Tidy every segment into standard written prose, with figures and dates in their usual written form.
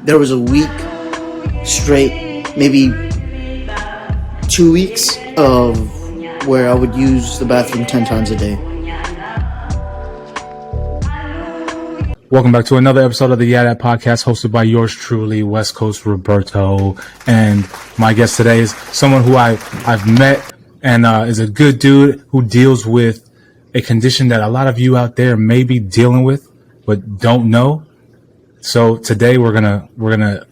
There was a week straight, maybe 2 weeks of where I would use the bathroom 10 times a day. Welcome back to another episode of the YeahDat podcast, hosted by yours truly, West Coast Roberto. And my guest today is someone who I've met and is a good dude who deals with a condition that a lot of you out there may be dealing with but don't know. So today we're gonna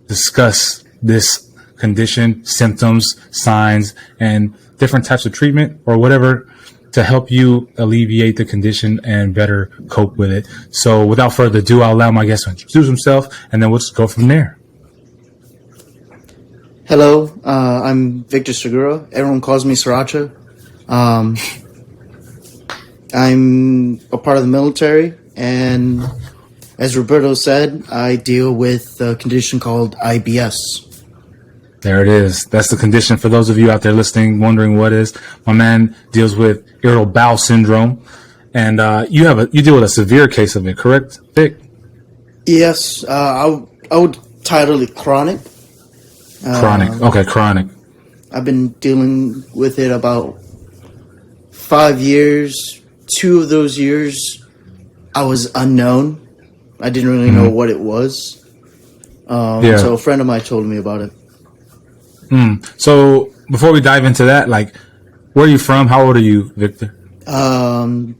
discuss this condition, symptoms, signs, and different types of treatment or whatever to help you alleviate the condition and better cope with it. So without further ado, I'll allow my guest to introduce himself, and then we'll just go from there. Hello, I'm Victor Segura. Everyone calls me Sriracha. I'm a part of the military, and as Roberto said, I deal with a condition called IBS. There it is. That's the condition for those of you out there listening, wondering what is. My man deals with irritable bowel syndrome, and you deal with a severe case of it, correct, Vic? Yes, I would title it chronic. Chronic. Okay, chronic. I've been dealing with it about 5 years. 2 of those years, I was unknown. I didn't really know what it was. So a friend of mine told me about it. So before we dive into that, like, where are you from? How old are you, Victor? I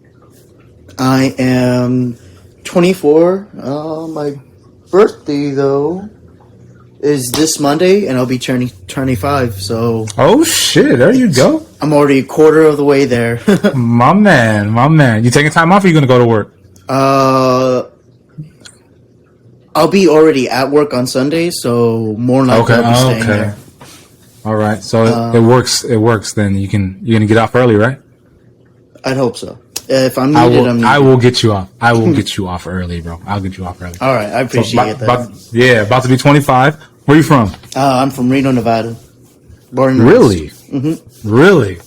am 24. My birthday, though, is this Monday, and I'll be turning 25. So, oh shit! There you go. I'm already a quarter of the way there. my man. You taking time off? Or you gonna go to work? I'll be already at work on Sunday, so more likely I'll be staying there. All right, so it works. It works. Then you're gonna get off early, right? I'd hope so. If I'm needed, I'm needed. I will get you off. I will get you off early, bro. I'll get you off early. All right, I appreciate that. About to be 25. Where are you from? I'm from Reno, Nevada. Born and really? Mm-hmm. Really?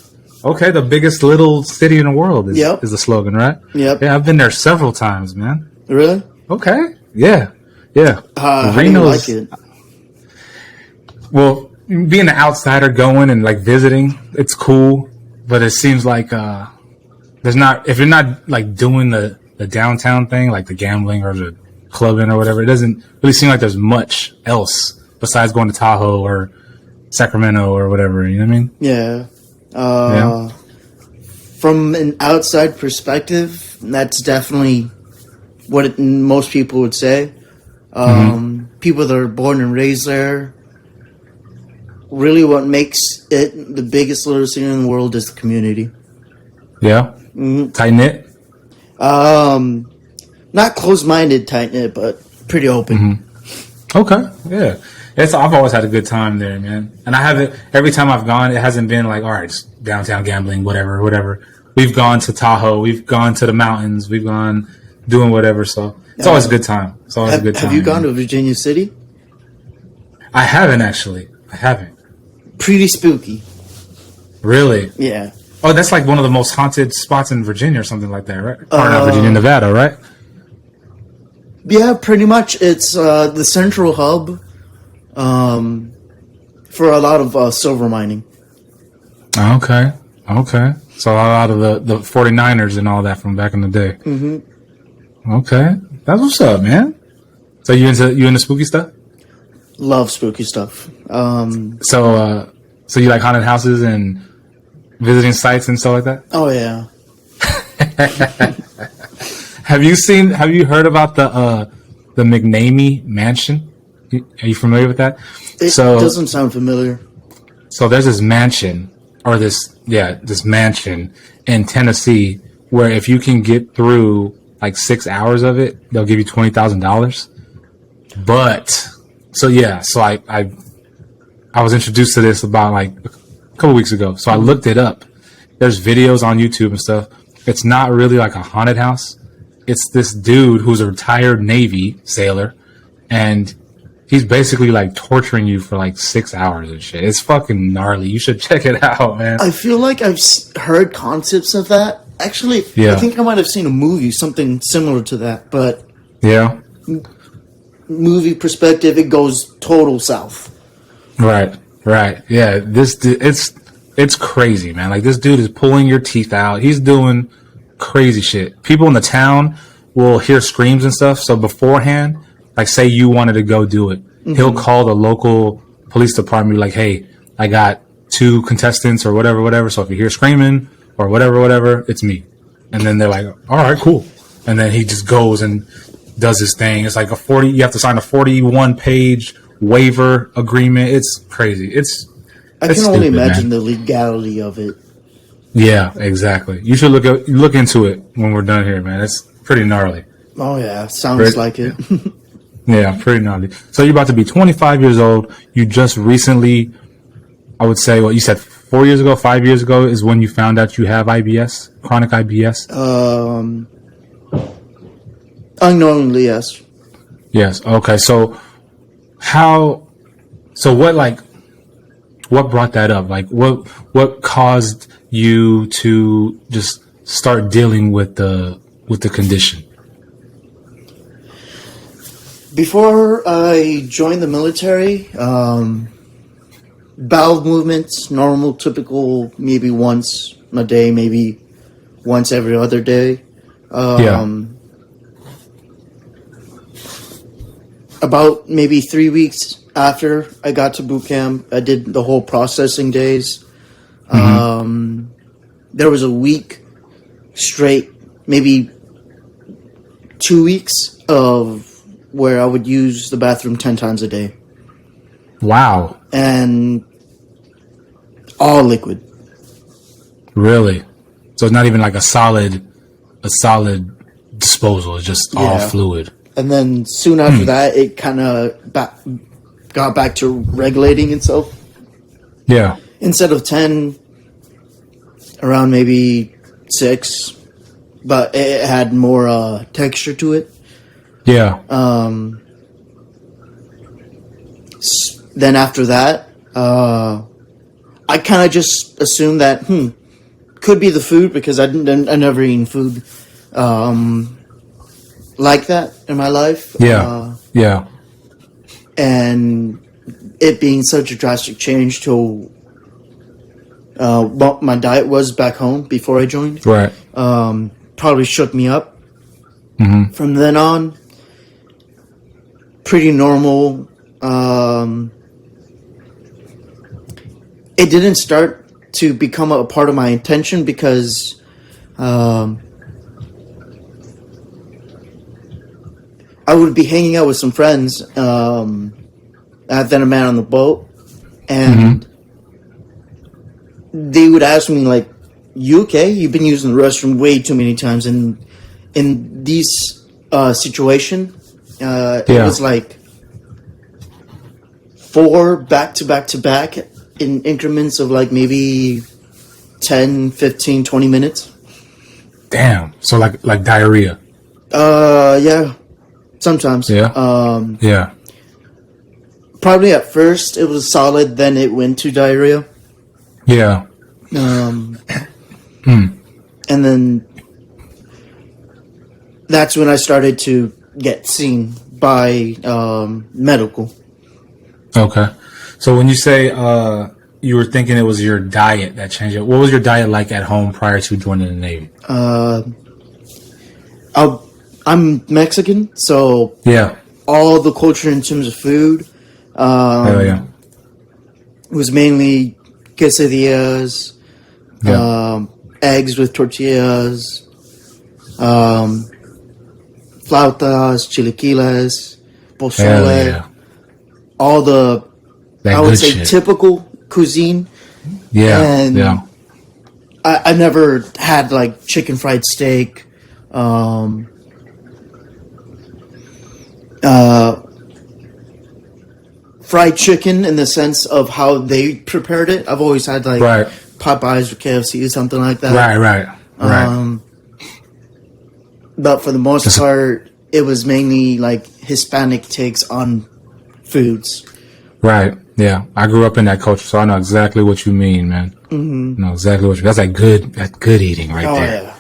Okay, the biggest little city in the world is the slogan, right? Yep. Yeah, I've been there several times, man. Really? Okay. Yeah. How do you like it? Well, being an outsider going and like visiting, it's cool, but it seems like if you're not like doing the downtown thing, like the gambling or the clubbing or whatever, it doesn't really seem like there's much else besides going to Tahoe or Sacramento or whatever. You know what I mean? Yeah. From an outside perspective, that's definitely what most people would say. People that are born and raised there, really what makes it the biggest little city in the world is the community. Yeah. Tight-knit? Not closed-minded tight-knit, but pretty open. Okay, yeah. I've always had a good time there, man. And I haven't, every time I've gone, it hasn't been like, all right, it's downtown gambling, whatever. We've gone to Tahoe, we've gone to the mountains, we've gone doing whatever, so it's always a good time. It's always a good time. Have you gone to Virginia City? I haven't, actually. I haven't. Pretty spooky. Really? Yeah. Oh, that's like one of the most haunted spots in Virginia or something like that, right? Or not Virginia, Nevada, right? Yeah, pretty much. It's the central hub for a lot of silver mining. Okay. So a lot of the 49ers and all that from back in the day. Okay. That's what's up, man. So you into spooky stuff? Love spooky stuff. So you like haunted houses and visiting sites and stuff like that? Oh yeah. Have you heard about the McNamee Mansion? Are you familiar with that? It doesn't sound familiar. So there's this mansion this mansion in Tennessee where if you can get through like 6 hours of it, they'll give you $20,000. But I was introduced to this about like a couple weeks ago. So I looked it up. There's videos on YouTube and stuff. It's not really like a haunted house. It's this dude who's a retired Navy sailor, and he's basically like torturing you for like 6 hours and shit. It's fucking gnarly. You should check it out, man. I feel like I've heard concepts of that. Actually, I think I might have seen a movie, something similar to that, but... Yeah. movie perspective, it goes total south. Right. Yeah, it's crazy, man. Like, this dude is pulling your teeth out. He's doing crazy shit. People in the town will hear screams and stuff. So beforehand, like, say you wanted to go do it, he'll call the local police department, like, hey, I got 2 contestants or whatever. So if you hear screaming or whatever, it's me. And then they're like, all right, cool. And then he just goes and does his thing. It's like you have to sign a 41-page waiver agreement. It's crazy. I can only imagine the legality of it. Yeah, exactly. You should look into it when we're done here, man. It's pretty gnarly. Oh yeah, sounds like it. Yeah, pretty gnarly. So you're about to be 25 years old. You just recently, I would say, you said 5 years ago is when you found out you have IBS, chronic IBS? Unknowingly, yes. Yes. Okay. So what brought that up? Like, what caused you to just start dealing with the condition? Before I joined the military, bowel movements, normal, typical, maybe once a day, maybe once every other day. About maybe 3 weeks after I got to boot camp, I did the whole processing days. There was a week straight, maybe 2 weeks of where I would use the bathroom 10 times a day. Wow. And all liquid. Really? So it's not even like a solid disposal. It's just all fluid. And then soon after that, it kind of got back to regulating itself. Yeah. Instead of 10, around maybe 6, but it had more texture to it. Yeah. Then after that, I kind of just assumed that, could be the food, because I never eaten food like that in my life. Yeah. And it being such a drastic change to what my diet was back home before I joined. Right. Probably shook me up. From then on, pretty normal. It didn't start to become a part of my intention because I would be hanging out with some friends at Then a Man on the Boat, and they would ask me, like, you okay? You've been using the restroom way too many times. And in these situation, it was like 4 back to back to back in increments of like maybe 10, 15, 20 minutes. Damn. So like diarrhea. Yeah. Sometimes. Yeah. Yeah. Probably at first it was solid, then it went to diarrhea. Yeah. And then that's when I started to get seen by medical. Okay. So when you say you were thinking it was your diet that changed it, what was your diet like at home prior to joining the Navy? I'm Mexican, so all the culture in terms of food was mainly quesadillas, eggs with tortillas, flautas, chilaquiles, pozole, all the, I would say, typical cuisine. I never had like chicken fried steak, fried chicken in the sense of how they prepared it. I've always had like Popeyes or KFC or something like that. Right. But for the most part, it was mainly like Hispanic takes on foods. Right. Yeah. I grew up in that culture, so I know exactly what you mean, man. Mm-hmm. I know exactly what you mean. That's like good eating right there.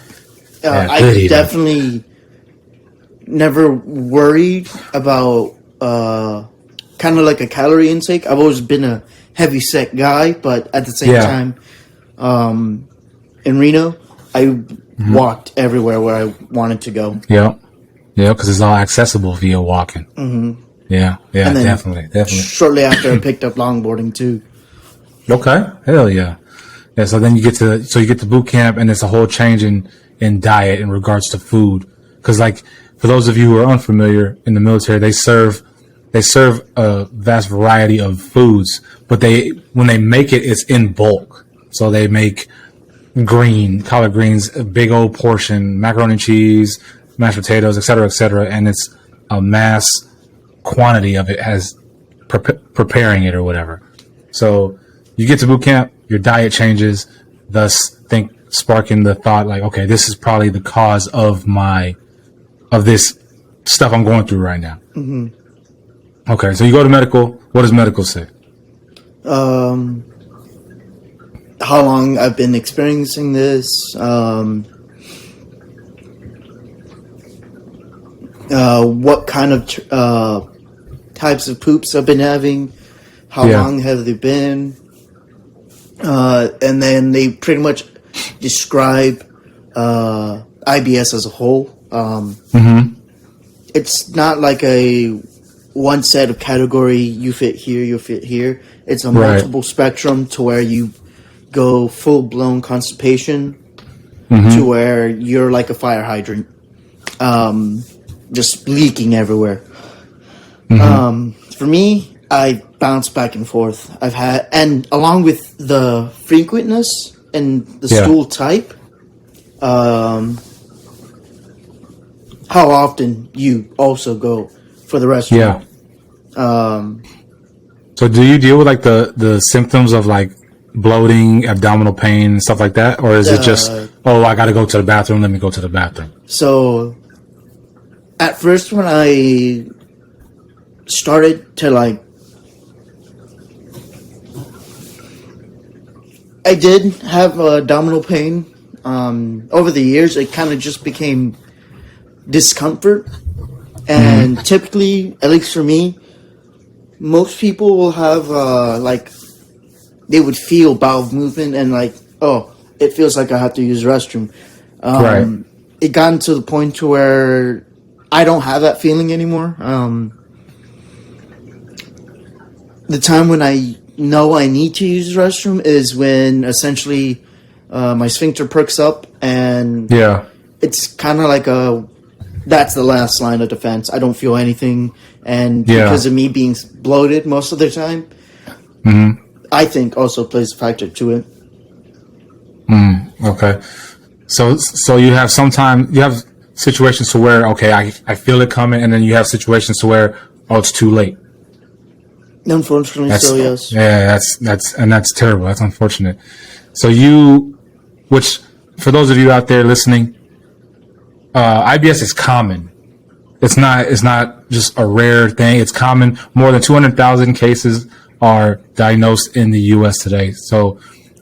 Yeah. I definitely never worried about kind of like a calorie intake. I've always been a heavy set guy, but at the same time, in Reno, I walked everywhere where I wanted to go. Yeah, because it's all accessible via walking. Yeah, And then definitely. Shortly after, I picked up longboarding too. Okay, hell yeah. Yeah, so then you get to boot camp, and it's a whole change in diet in regards to food. Because, like, for those of you who are unfamiliar, in the military, they serve a vast variety of foods, but when they make it, it's in bulk. So they make collard greens, a big old portion, macaroni and cheese, mashed potatoes, et cetera, and it's a mass quantity of it as preparing it or whatever. So you get to boot camp, your diet changes, thus sparking the thought like, okay, this is probably the cause of this stuff I'm going through right now. Okay, so you go to medical. What does medical say? How long I've been experiencing this, what kind of types of poops I've been having, how long have they been, and then they pretty much describe IBS as a whole. It's not like a one set of category, you fit here, you fit here. It's a multiple spectrum to where you go full-blown constipation to where you're like a fire hydrant, just leaking everywhere. For me, I bounce back and forth. And along with the frequentness and the stool type, how often you also go for the restroom. So do you deal with like the symptoms of like bloating, abdominal pain, and stuff like that? Or is it just, I got to go to the bathroom, let me go to the bathroom? So at first when I started to like, I did have abdominal pain. Over the years, it kind of just became discomfort. And typically, at least for me, most people will have they would feel bowel movement and like, oh, it feels like I have to use the restroom. It gotten to the point to where I don't have that feeling anymore. The time when I know I need to use the restroom is when essentially my sphincter perks up and it's kind of like that's the last line of defense. I don't feel anything, and because of me being bloated most of the time, I think also plays a factor to it. Okay, so you have situations to where I feel it coming, and then you have situations to where it's too late. Unfortunately, yes. Yeah, that's terrible. That's unfortunate. So which for those of you out there listening, IBS is common. It's not just a rare thing. It's common. More than 200,000 cases are diagnosed in the U.S. today. So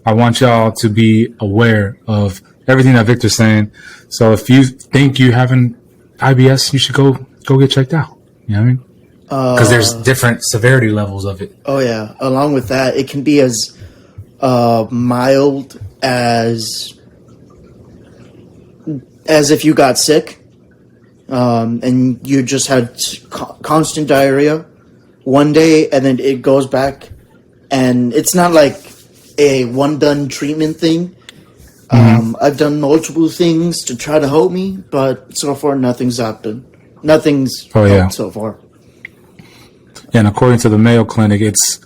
I want y'all to be aware of everything that Victor's saying. So if you think you have an IBS, you should go get checked out. You know what I mean? Because there's different severity levels of it. Oh yeah. Along with that, it can be as mild as if you got sick, and you just had constant diarrhea one day, and then it goes back, and it's not like a one-done treatment thing. I've done multiple things to try to help me, but so far nothing's happened. Nothing's helped so far. And according to the Mayo Clinic, it's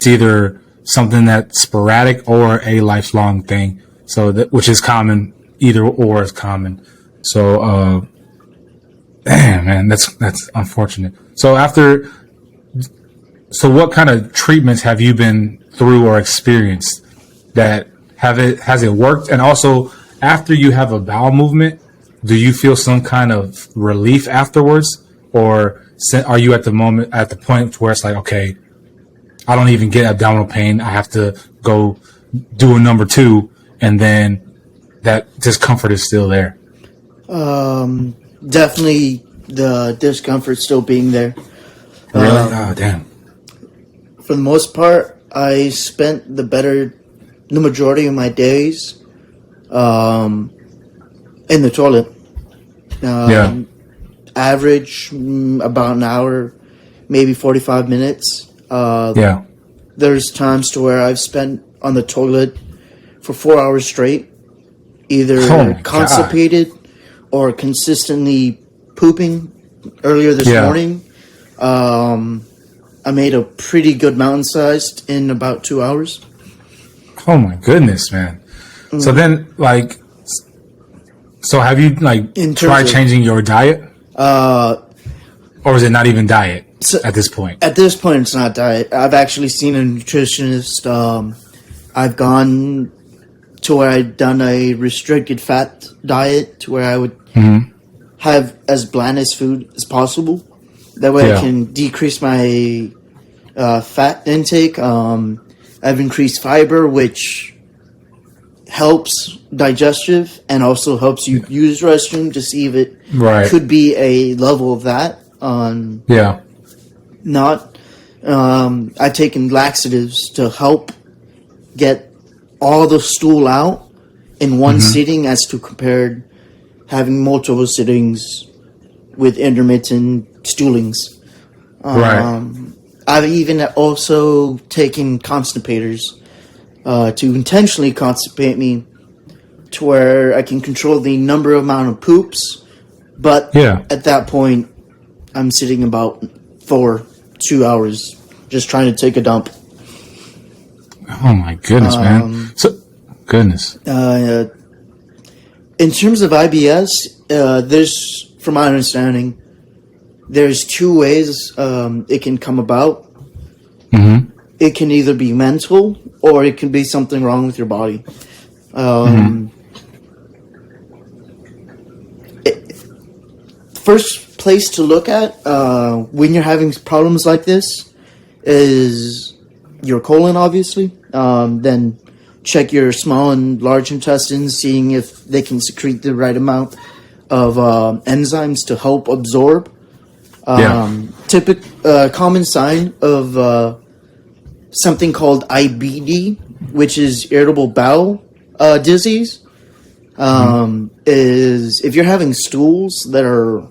either something that's sporadic or a lifelong thing. So which is common. Either or is common. So, damn, man, that's unfortunate. So what kind of treatments have you been through or experienced that has it worked? And also, after you have a bowel movement, do you feel some kind of relief afterwards, or are you at the point where it's like, okay, I don't even get abdominal pain, I have to go do a number 2, and then that discomfort is still there? Definitely the discomfort still being there. Really? Oh, damn. For the most part, I spent the majority of my days in the toilet. Average about an hour, maybe 45 minutes. There's times to where I've spent on the toilet for 4 hours straight, either constipated or consistently pooping. Earlier this morning, I made a pretty good mountain sized in about 2 hours. Oh my goodness, man. So then, like, so have you, like, tried changing your diet? Or is it not even diet at this point? At this point, it's not diet. I've actually seen a nutritionist. I've gone to where I'd done a restricted fat diet to where I would have as bland as food as possible. That way I can decrease my fat intake. I've increased fiber, which helps digestive and also helps you use the restroom to see if it could be a level of that. I've taken laxatives to help get all the stool out in one sitting as to compared having multiple sittings with intermittent stoolings. I've even also taken constipators to intentionally constipate me to where I can control the amount of poops, but at that point I'm sitting about 2 hours just trying to take a dump. Oh my goodness, man. So, goodness. In terms of IBS, there's, from my understanding, there's two ways it can come about. It can either be mental or it can be something wrong with your body. First place to look at when you're having problems like this is your colon, obviously. Then check your small and large intestines, seeing if they can secrete the right amount of enzymes to help absorb. Common sign of something called IBD, which is irritable bowel disease, is if you're having stools that are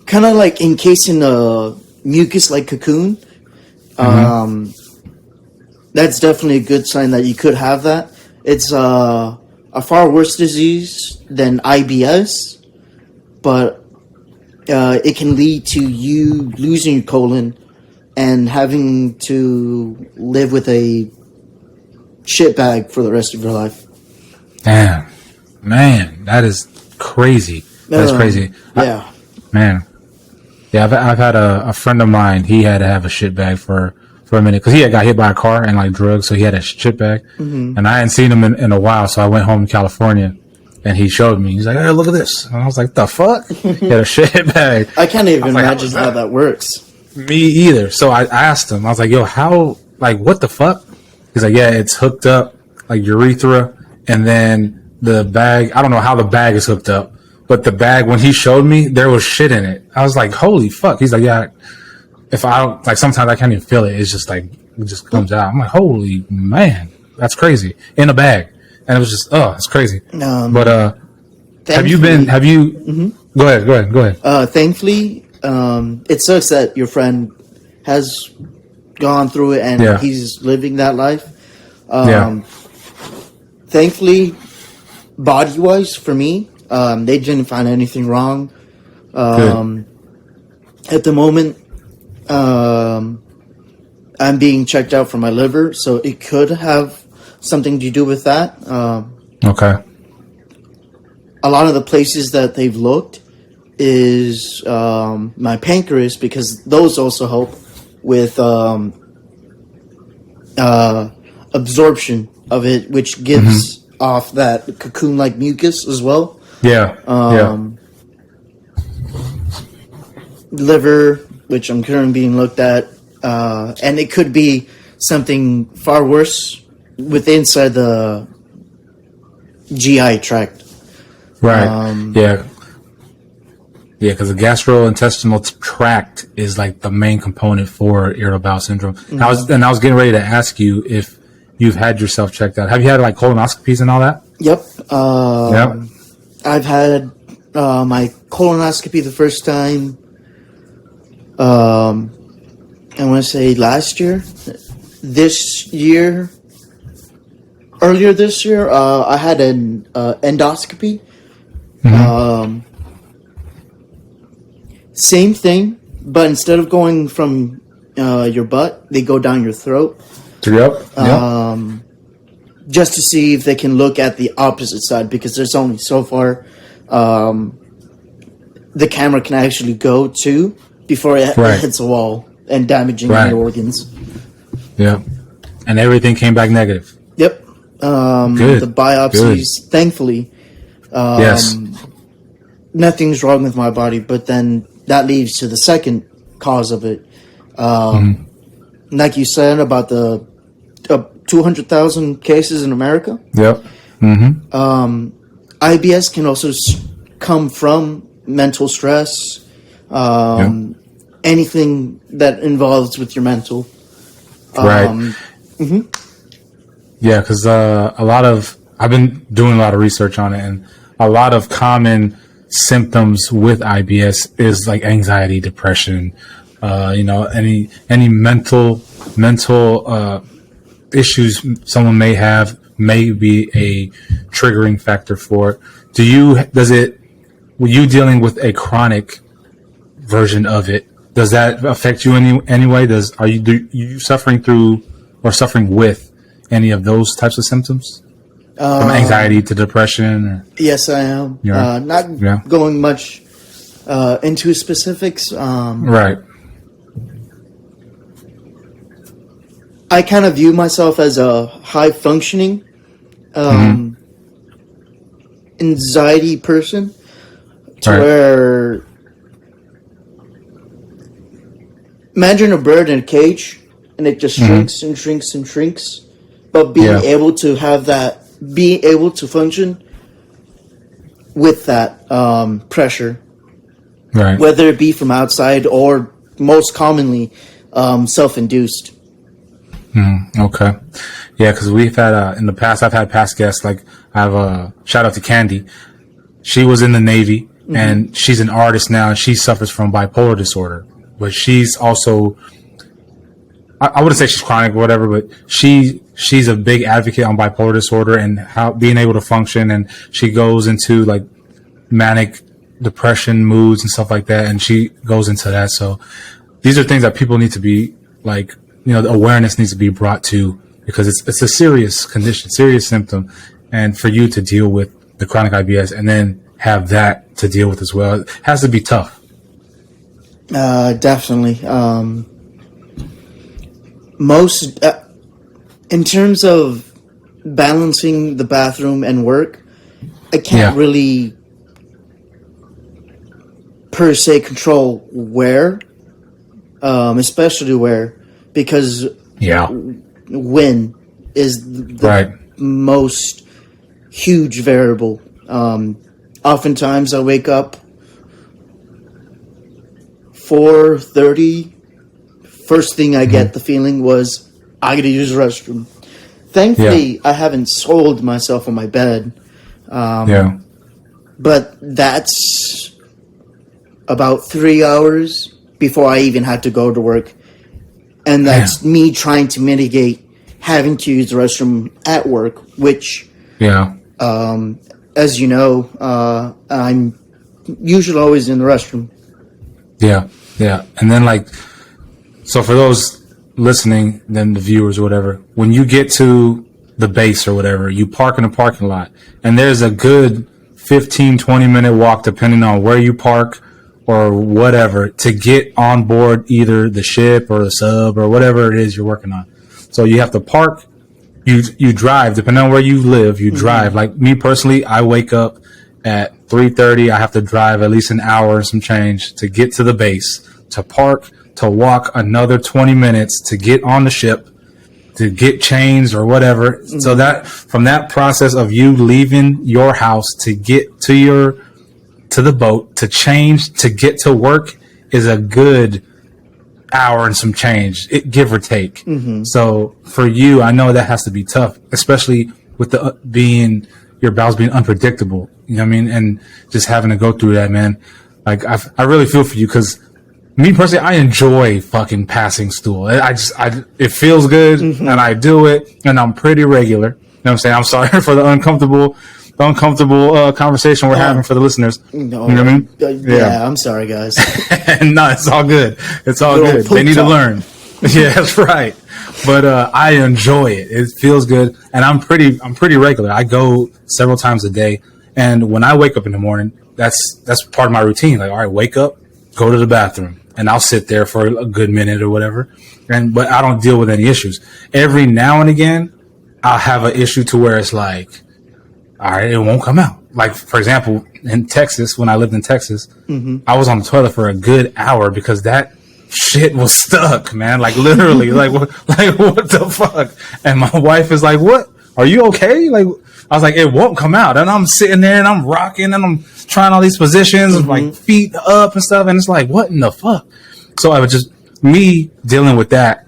kind of like encased in a mucus-like cocoon. That's definitely a good sign that you could have that. It's a far worse disease than IBS, but it can lead to you losing your colon and having to live with a shit bag for the rest of your life. Damn, man, that is crazy. That's crazy. Yeah, I've had a friend of mine. He had to have a shit bag for a minute because he had got hit by a car and like drugs, so he had a shit bag. And I hadn't seen him in a while, so I went home to California. And he showed me. He's like, "Hey, look at this." And I was like, "The fuck?" He had a shit bag. I can't even imagine how that works. Me either. So I asked him. I was like, "Yo, how? Like, what the fuck?" He's like, "Yeah, it's hooked up like urethra, and then the bag. I don't know how the bag is hooked up, but the bag when he showed me, there was shit in it. I was like, holy fuck." He's like, "Yeah, if I don't like, sometimes I can't even feel it. It's just like it just comes out." I'm like, "Holy man, that's crazy in a bag." And it was just, it's crazy. But have you? Go ahead. Thankfully, it sucks that your friend has gone through it and he's living that life. Thankfully, body-wise, for me, they didn't find anything wrong. At the moment, I'm being checked out for my liver, so it could have something to do with that. Okay. A lot of the places that they've looked is my pancreas, because those also help with absorption of it, which gives off that cocoon-like mucus as well. Liver, which I'm currently being looked at, and it could be something far worse with inside the GI tract. Right. Yeah, because the gastrointestinal tract is like the main component for irritable bowel syndrome. Mm-hmm. I was getting ready to ask you if you've had yourself checked out. Have you had like colonoscopies and all that? Yep. Yep. I've had my colonoscopy the first time. I want to say last year. Earlier this year, I had an endoscopy. Mm-hmm. Same thing, but instead of going from your butt, they go down your throat. Yep. Just to see if they can look at the opposite side, because there's only so far the camera can actually go to before it hits a wall and damaging your organs. Yeah. And everything came back negative. Yep. Good. The biopsies, thankfully, yes. Nothing's wrong with my body, but then that leads to the second cause of it. Like you said about the 200,000 cases in America. Yep. Mm-hmm. IBS can also come from mental stress, anything that involves with your mental. Right. Yeah, because I've been doing a lot of research on it, and a lot of common symptoms with IBS is like anxiety, depression, any mental issues someone may have may be a triggering factor for it. Were you dealing with a chronic version of it? Does that affect you anyway? Are you suffering through or suffering with any of those types of symptoms? From anxiety to depression? Or? Yes, I am. Not going much into specifics. Right. I kind of view myself as a high-functioning anxiety person, to where imagine a bird in a cage, and it just shrinks and shrinks and shrinks. But being able to function with that pressure, right? Whether it be from outside or most commonly self-induced. Okay, yeah, because we've had in the past. I've had past guests. Like I have a shout out to Candy. She was in the Navy and she's an artist now, and she suffers from bipolar disorder. But she's also, I wouldn't say she's chronic or whatever, but she's a big advocate on bipolar disorder and how being able to function. And she goes into like manic depression moods and stuff like that. And she goes into that. So these are things that people need to be like, the awareness needs to be brought to, because it's a serious condition, serious symptom. And for you to deal with the chronic IBS and then have that to deal with as well, it has to be tough. Definitely. In terms of balancing the bathroom and work, I can't really per se control where, especially where, because when is the most huge variable. Oftentimes I wake up 4:30. First thing I get the feeling was I gotta use the restroom. Thankfully, I haven't soiled myself on my bed. But that's about 3 hours before I even had to go to work. And that's me trying to mitigate having to use the restroom at work, which, as you know, I'm usually always in the restroom. Yeah. And then so for those listening, then the viewers or whatever, when you get to the base or whatever, you park in a parking lot, and there's a good 15-20 minute walk, depending on where you park or whatever, to get on board either the ship or the sub or whatever it is you're working on. So you have to park, you drive, depending on where you live, you drive. Like me personally, I wake up at 3:30. I have to drive at least an hour and some change to get to the base, to park, to walk another 20 minutes to get on the ship, to get changed or whatever. So that from that process of you leaving your house to get to to the boat to change to get to work is a good hour and some change, give or take. So for you, I know that has to be tough, especially with the your bowels being unpredictable. You know what I mean? And just having to go through that, man. Like I really feel for you, because me personally, I enjoy fucking passing stool. It feels good, and I do it, and I'm pretty regular. You know what I'm saying? I'm sorry for the uncomfortable conversation we're having for the listeners. No, you know what I mean? Yeah, I'm sorry, guys. No, it's all good. It's all good. They need to learn. Yeah, that's right. But I enjoy it. It feels good, and I'm pretty regular. I go several times a day, and when I wake up in the morning, that's part of my routine. Like, all right, wake up, go to the bathroom, and I'll sit there for a good minute or whatever. But I don't deal with any issues. Every now and again, I'll have an issue to where it's like, all right, it won't come out. Like, for example, in Texas, when I lived in Texas, I was on the toilet for a good hour because that shit was stuck, man. Like, literally, like what the fuck? And my wife is like, "What? Are you okay?" Like, I was like, "It won't come out." And I'm sitting there and I'm rocking and I'm trying all these positions, like feet up and stuff. And it's like, what in the fuck? So I was just, me dealing with that,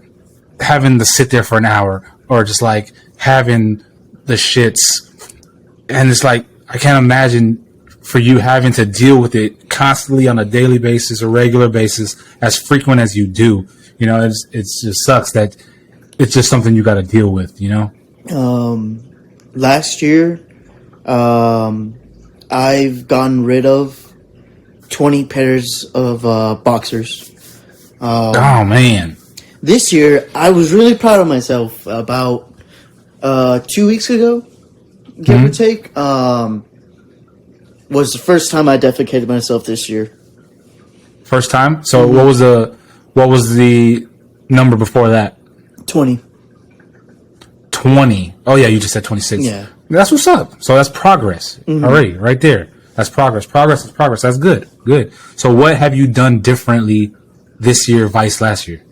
having to sit there for an hour, or just like having the shits. And it's like, I can't imagine for you having to deal with it constantly on a daily basis or regular basis, as frequent as you do. You know, it just sucks that it's just something you got to deal with, you know? Last year, I've gotten rid of 20 pairs of boxers. Oh, man. This year, I was really proud of myself. About 2 weeks ago, give or take, was the first time I defecated myself this year. First time? So what was the number before that? 20. 20. Oh yeah, you just said 26. Yeah. That's what's up. So that's progress already, right there. That's progress. Progress is progress. That's good. Good. So what have you done differently this year, vice last year?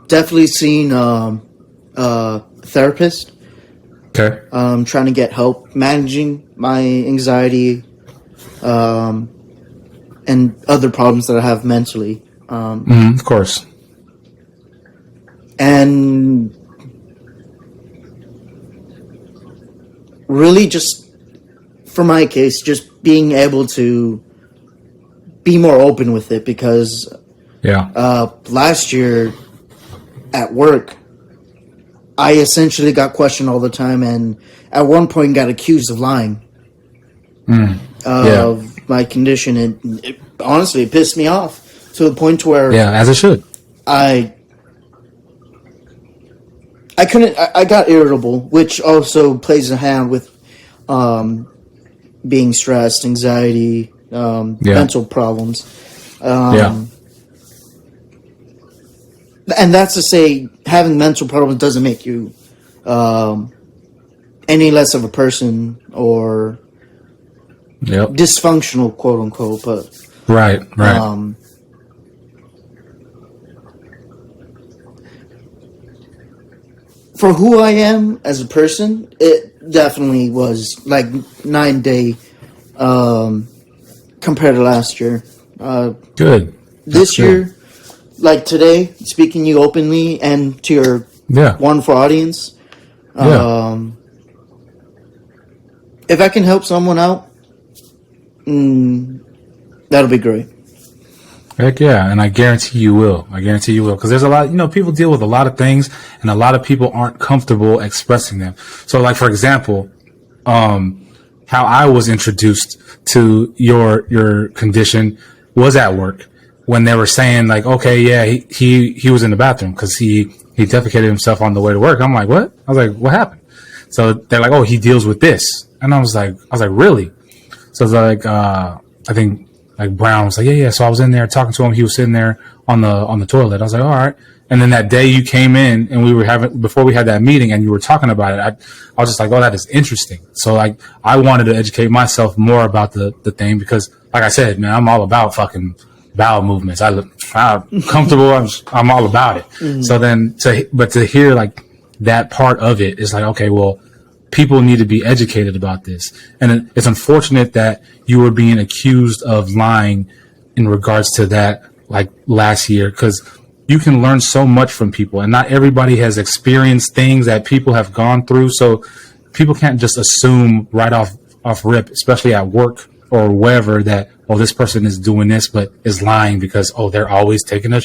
Definitely seen a therapist. Okay. Trying to get help managing my anxiety, and other problems that I have mentally. Of course. And really, just for my case, just being able to be more open with it, because last year at work, I essentially got questioned all the time, and at one point got accused of lying of my condition. And it honestly, it pissed me off to the point where as it should. I got irritable, which also plays a hand with being stressed, anxiety, mental problems. And that's to say, having mental problems doesn't make you any less of a person or dysfunctional, quote unquote. But right. For who I am as a person, it definitely was like 9-day compared to last year. Good. This year, like today, speaking to you openly and to your wonderful audience, if I can help someone out, that'll be great. Heck yeah, and I guarantee you will. Because there's a lot, people deal with a lot of things, and a lot of people aren't comfortable expressing them. So, like, for example, how I was introduced to your condition was at work, when they were saying, like, okay, yeah, he was in the bathroom because he defecated himself on the way to work. I'm like, what? I was like, what happened? So they're like, oh, he deals with this. And I was like, really? So it's like, I think, like, Brown was like, yeah. So I was in there talking to him. He was sitting there on the toilet. I was like, all right. And then that day you came in and before we had that meeting and you were talking about it, I was just like, oh, that is interesting. So, like, I wanted to educate myself more about the thing because, like I said, man, I'm all about fucking bowel movements. I'm comfortable. I'm all about it. So then to hear like that part of it is like, okay, well, people need to be educated about this. And it's unfortunate that you were being accused of lying in regards to that, like last year, because you can learn so much from people, and not everybody has experienced things that people have gone through. So people can't just assume right off rip, especially at work or wherever, that, oh, this person is doing this, but is lying because, oh, they're always taking a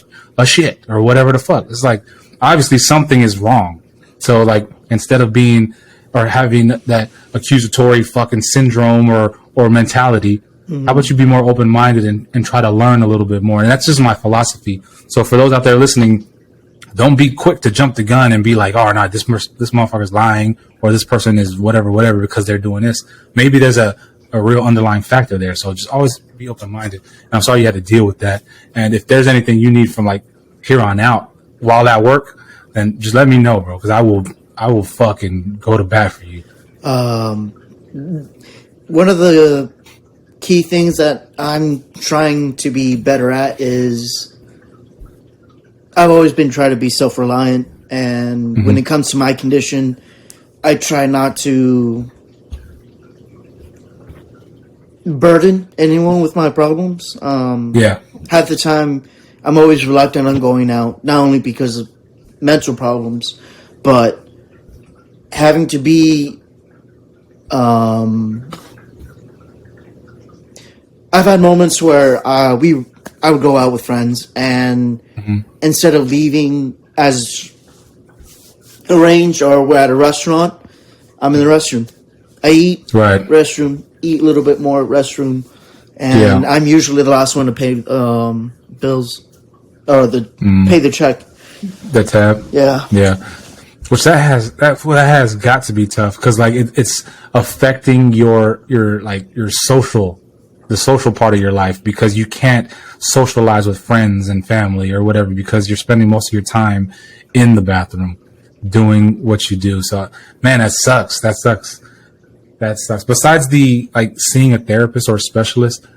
shit or whatever the fuck. It's like, obviously something is wrong. So like, instead of being or having that accusatory fucking syndrome or mentality, how about you be more open-minded and try to learn a little bit more? And that's just my philosophy. So for those out there listening, don't be quick to jump the gun and be like, oh, no, this motherfucker's lying, or this person is whatever, because they're doing this. Maybe there's a real underlying factor there. So just always be open-minded. And I'm sorry you had to deal with that. And if there's anything you need from like here on out while at work, then just let me know, bro, because I will fucking go to bat for you. One of the key things that I'm trying to be better at is I've always been trying to be self-reliant, and when it comes to my condition, I try not to burden anyone with my problems. Half the time, I'm always reluctant on going out, not only because of mental problems, but having to be I've had moments where I would go out with friends, and instead of leaving as arranged, or we're at a restaurant, I'm in the restroom. I eat, restroom, eat a little bit more, restroom, and I'm usually the last one to pay bills, or pay the check. The tab. Yeah. Which that has got to be tough, because like it's affecting the social part of your life, because you can't socialize with friends and family or whatever, because you're spending most of your time in the bathroom doing what you do. So man, that sucks. Besides the like seeing a therapist or a specialist,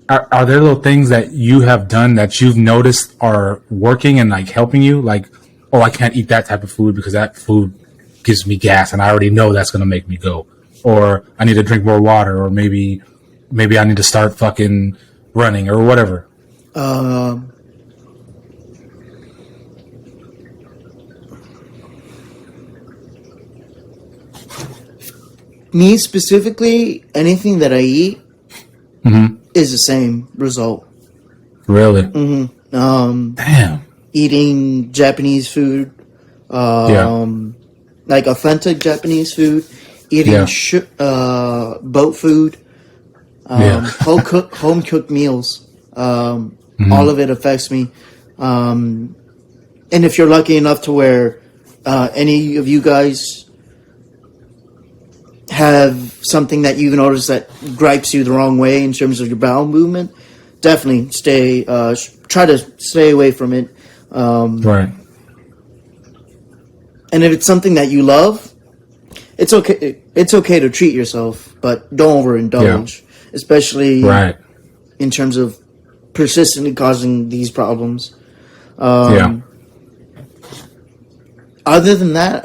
are there little things that you have done that you've noticed are working and like helping you? Like, oh, I can't eat that type of food because that food gives me gas and I already know that's going to make me go. Or I need to drink more water, or maybe I need to start fucking running or whatever. Me specifically, anything that I eat is the same result. Really? Damn. Eating Japanese food, like authentic Japanese food, eating boat food, home cooked meals. All of it affects me. And if you're lucky enough to where any of you guys have something that you've noticed that gripes you the wrong way in terms of your bowel movement, definitely try to stay away from it. Right. And if it's something that you love, it's okay. It's okay to treat yourself, but don't overindulge, especially in terms of persistently causing these problems. Other than that,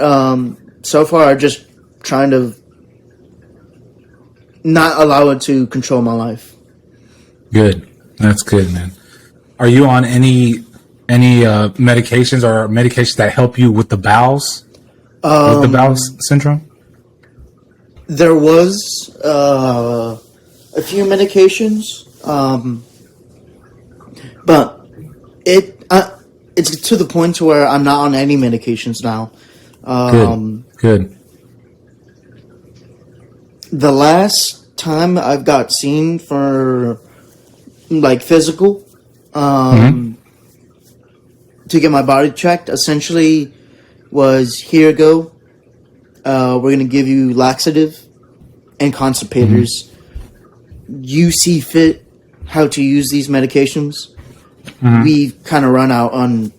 so far I'm just trying to not allow it to control my life. Good. That's good, man. Are you on any medications or medications that help you with the bowels? With the bowel syndrome? There was a few medications, but it's to the point to where I'm not on any medications now. Good. The last time I've got seen for like physical, to get my body checked, essentially was, here you go. We're going to give you laxative and constipators. You see fit how to use these medications. We've kind of run out on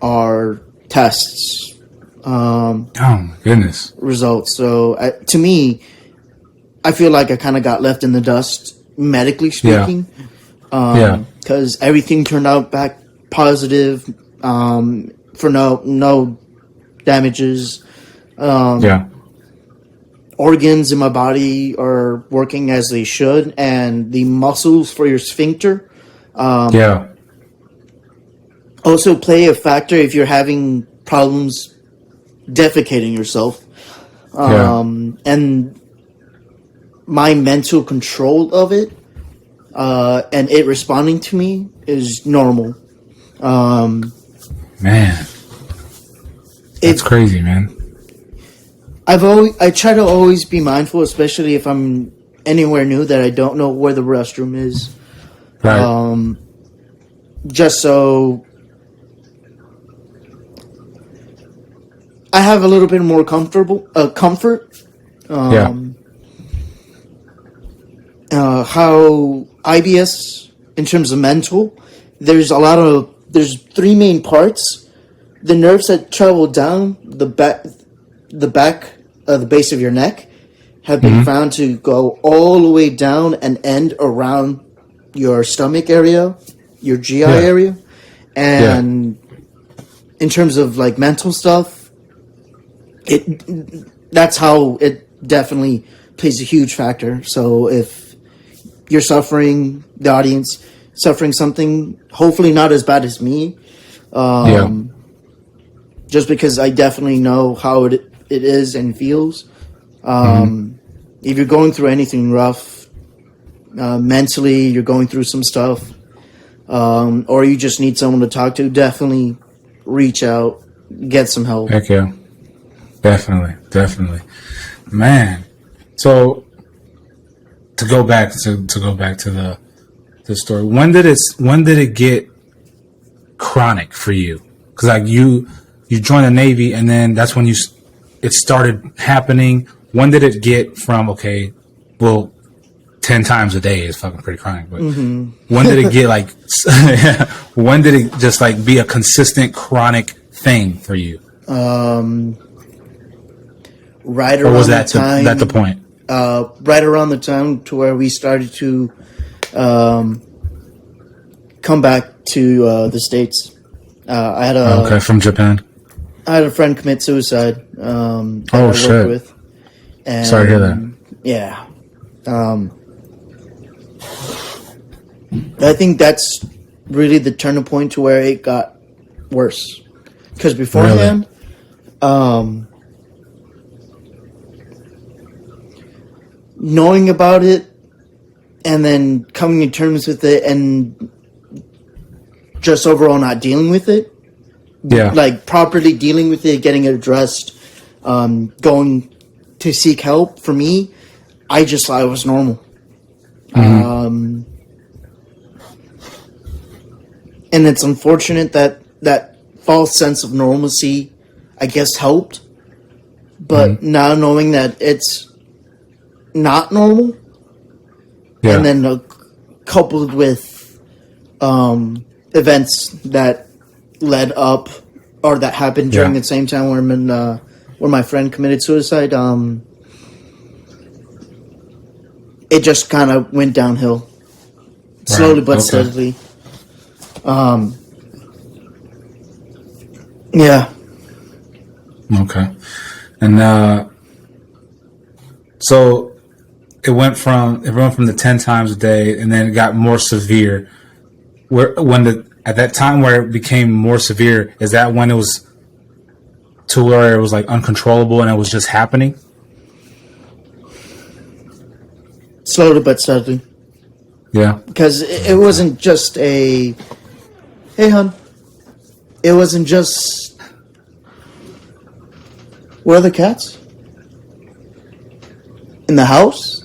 our tests. Oh my goodness. Results. So to me, I feel like I kind of got left in the dust, medically speaking. Because everything turned out back positive, for no damages. organs in my body are working as they should, and the muscles for your sphincter also play a factor if you're having problems defecating yourself. And my mental control of it and it responding to me is normal. Man, it's crazy, man. I try to always be mindful, especially if I'm anywhere new that I don't know where the restroom is. Right. Just so I have a little bit more comfort. How IBS, in terms of mental, there's three main parts. The nerves that travel down the back of the base of your neck have been found to go all the way down and end around your stomach area, your GI area. And in terms of like mental stuff, that's how it definitely plays a huge factor. So if you're suffering, the audience suffering something, hopefully not as bad as me, just because I definitely know how it is and feels. If you're going through anything rough, mentally, you're going through some stuff, or you just need someone to talk to, definitely reach out, get some help. Heck yeah. Definitely. Man. So to go back to the story, when did it get chronic for you? Because like you joined the Navy, and then that's when it started happening. When did it get from 10 times a day is fucking pretty chronic, but when did it get like when did it just like be a consistent chronic thing for you? Right around the time. That the point? Right around the time to where we started to come back to the States. I had from Japan. I had a friend commit suicide. That I worked with. And, sorry to hear that. Yeah. I think that's really the turning point to where it got worse. Because beforehand, knowing about it and then coming to terms with it and just overall not dealing with it. Yeah. Like properly dealing with it, getting it addressed, going to seek help. For me, I just thought it was normal. And it's unfortunate that false sense of normalcy, I guess, helped. But now knowing that it's not normal, and then coupled with events that led up or that happened during the same time where my friend committed suicide, it just kind of went downhill, slowly but steadily. Yeah. Okay. And so it went from the 10 times a day, and then it got more severe. At that time where it became more severe, is that when it was to where it was like uncontrollable and it was just happening? Slowly but steadily. Yeah. Because it wasn't just a, hey, hon. It wasn't just, where are the cats? In the house?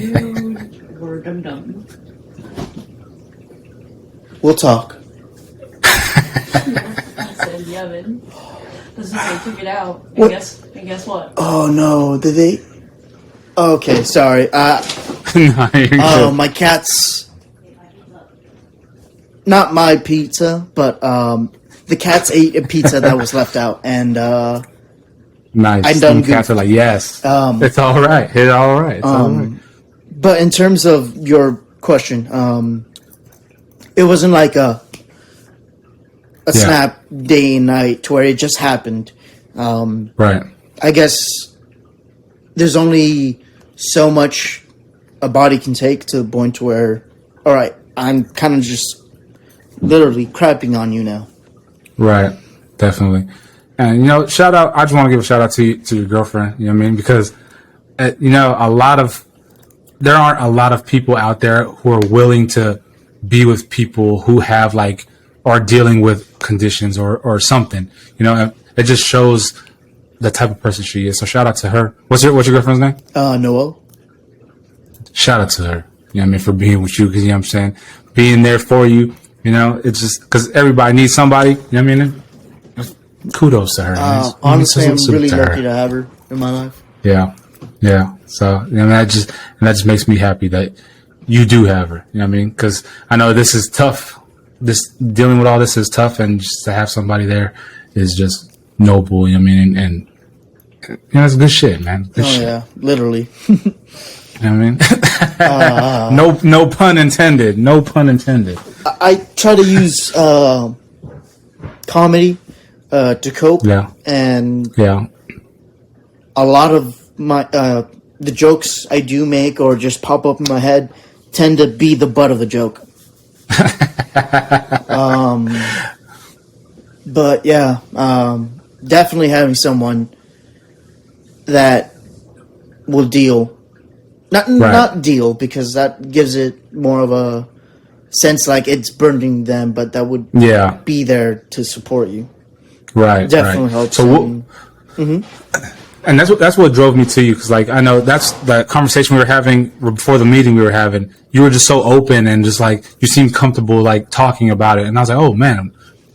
You were dum-dum. We'll talk. I said in the oven. This is they took it out. And guess what? Oh no, did they? Okay, sorry. No, you're good. My cats. Not my pizza, but the cats ate a pizza that was left out, and nice. I'm done. Cats are like, yes, it's all right. It's all right. It's all right. But in terms of your question, it wasn't like a snap day and night to where it just happened. Right. I guess there's only so much a body can take to the point where, all right, I'm kind of just literally crapping on you now. Right. Definitely. And, you know, shout out, I just want to give a shout out to your girlfriend, you know what I mean? Because, you know, there aren't a lot of people out there who are willing to be with people who have like, are dealing with conditions or something, you know, it just shows the type of person she is. So shout out to her. What's your girlfriend's name? Noel. Shout out to her, you know what I mean, for being with you, because, you know what I'm saying, being there for you, you know, it's just because everybody needs somebody, you know what I mean? Kudos to her. Honestly, I'm really lucky to have her in my life. Yeah. So, you know, that just makes me happy that you do have her, you know what I mean? Because I know this is tough. Dealing with all this is tough, and just to have somebody there is just noble, you know what I mean? And you know, it's good shit, man. Good shit. Yeah, literally. You know what I mean? No pun intended. No pun intended. I try to use comedy to cope. Yeah. And yeah, a lot of my the jokes I do make or just pop up in my head tend to be the butt of the joke. But yeah, definitely having someone that will deal. Not deal, because that gives it more of a sense like it's burdening them, but that would be there to support you. Right. Definitely helps. So and that's what drove me to you, because like I know that's the conversation we were having before the meeting we were having. You were just so open and just like you seemed comfortable like talking about it, and I was like, oh man,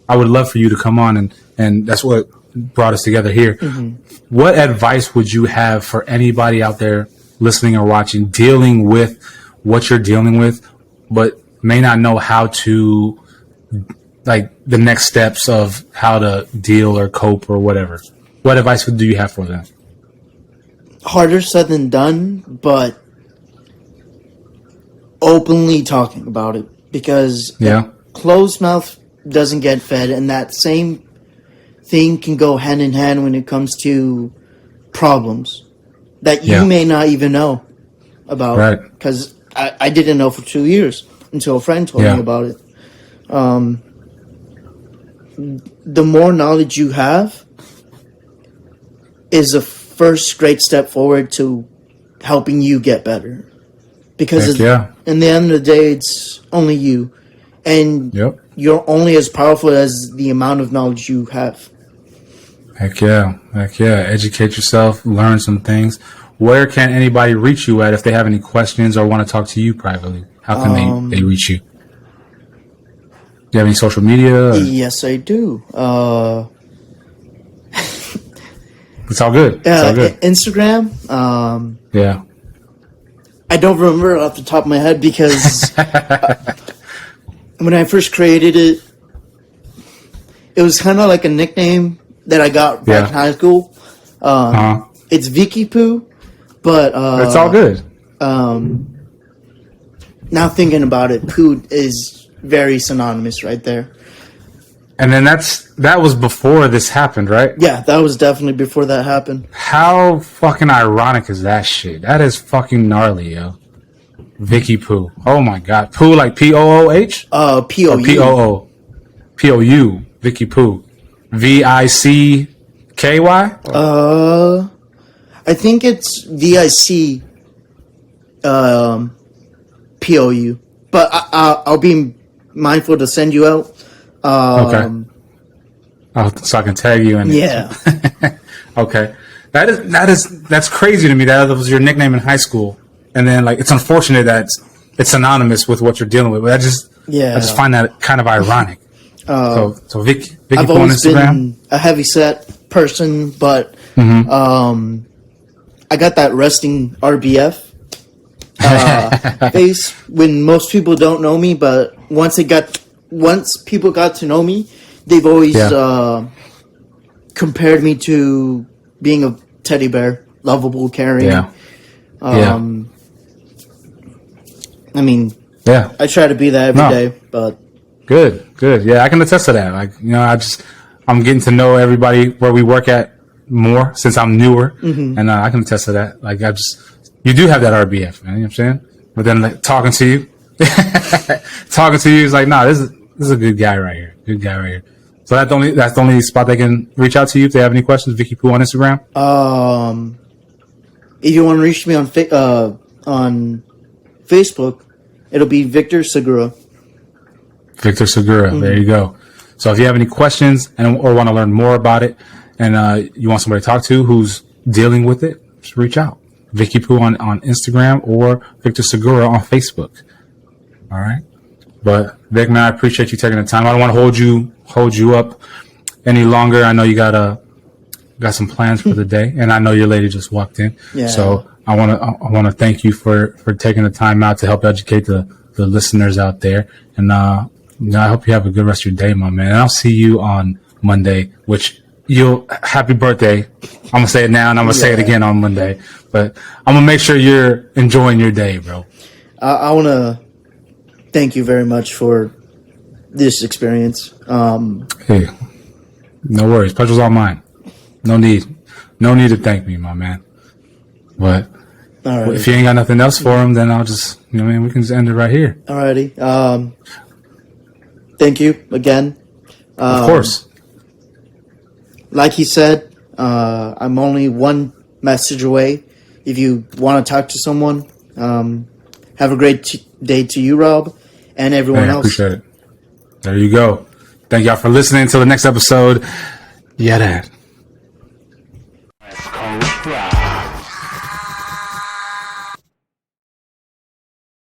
I would love for you to come on, and that's what brought us together here. Mm-hmm. What advice would you have for anybody out there listening or watching, dealing with what you're dealing with, but may not know how to, like, the next steps of how to deal or cope or whatever? What advice do you have for them? Harder said than done, but openly talking about it, because closed mouth doesn't get fed, and that same thing can go hand in hand when it comes to problems that you may not even know about. Right. Because I didn't know for 2 years until a friend told me about it. The more knowledge you have is the first great step forward to helping you get better. Because in the end of the day, it's only you. And you're only as powerful as the amount of knowledge you have. Heck yeah. Educate yourself, learn some things. Where can anybody reach you at if they have any questions or want to talk to you privately? How can they reach you? Do you have any social media? Yes, I do. It's all good. Instagram. I don't remember off the top of my head, because when I first created it, it was kind of like a nickname that I got back in high school. It's Vicky Poo, but it's all good. Now thinking about it, poo is very synonymous right there. And then that was before this happened, right? Yeah, that was definitely before that happened. How fucking ironic is that shit? That is fucking gnarly, yo. Vicky Poo. Oh my god. Poo like P-O-O-H? P-O-U. P-O-O. P-O-U. Vicky Poo. V-I-C-K-Y? I think it's V-I-C P-O-U. But I'll be mindful to send you out. Okay. So I can tag you in it. Yeah. Okay. That's crazy to me. That was your nickname in high school. And then, like, it's unfortunate that it's synonymous with what you're dealing with. But I just find that kind of ironic. So Vicky I've on always Instagram? been a heavyset person, but I got that resting RBF face when most people don't know me. But once people got to know me, they've always compared me to being a teddy bear, lovable, caring. I mean, I try to be that every day, but good. Yeah, I can attest to that. Like, you know, I'm getting to know everybody where we work at more since I'm newer, and I can attest to that. Like you do have that RBF, man. You know what I'm saying? But then like, talking to you is like, nah, this is a good guy right here. Good guy right here. So that's the only spot they can reach out to you if they have any questions. Vicky Poo on Instagram. If you want to reach me on Facebook, it'll be Victor Segura. Victor Segura. There you go. So if you have any questions or want to learn more about it, and you want somebody to talk to who's dealing with it, just reach out. Vicky Poo on Instagram or Victor Segura on Facebook. All right. But Vic, man, I appreciate you taking the time. I don't want to hold you up any longer. I know you got some plans for the day, and I know your lady just walked in. Yeah. So I want to thank you for taking the time out to help educate the listeners out there. And I hope you have a good rest of your day, my man. And I'll see you on Monday, which happy birthday. I'm gonna say it now, and I'm gonna say it again on Monday. But I'm gonna make sure you're enjoying your day, bro. I want to thank you very much for this experience. Hey, no worries. Pleasure's all mine. No need to thank me, my man. But if you ain't got nothing else for him, then I'll just, we can just end it right here. Alrighty. Thank you again. Of course. Like he said, I'm only one message away. If you want to talk to someone, have a great day to you, Rob, and everyone else. Appreciate it. There you go. Thank y'all for listening. Until the next episode. YeahDat.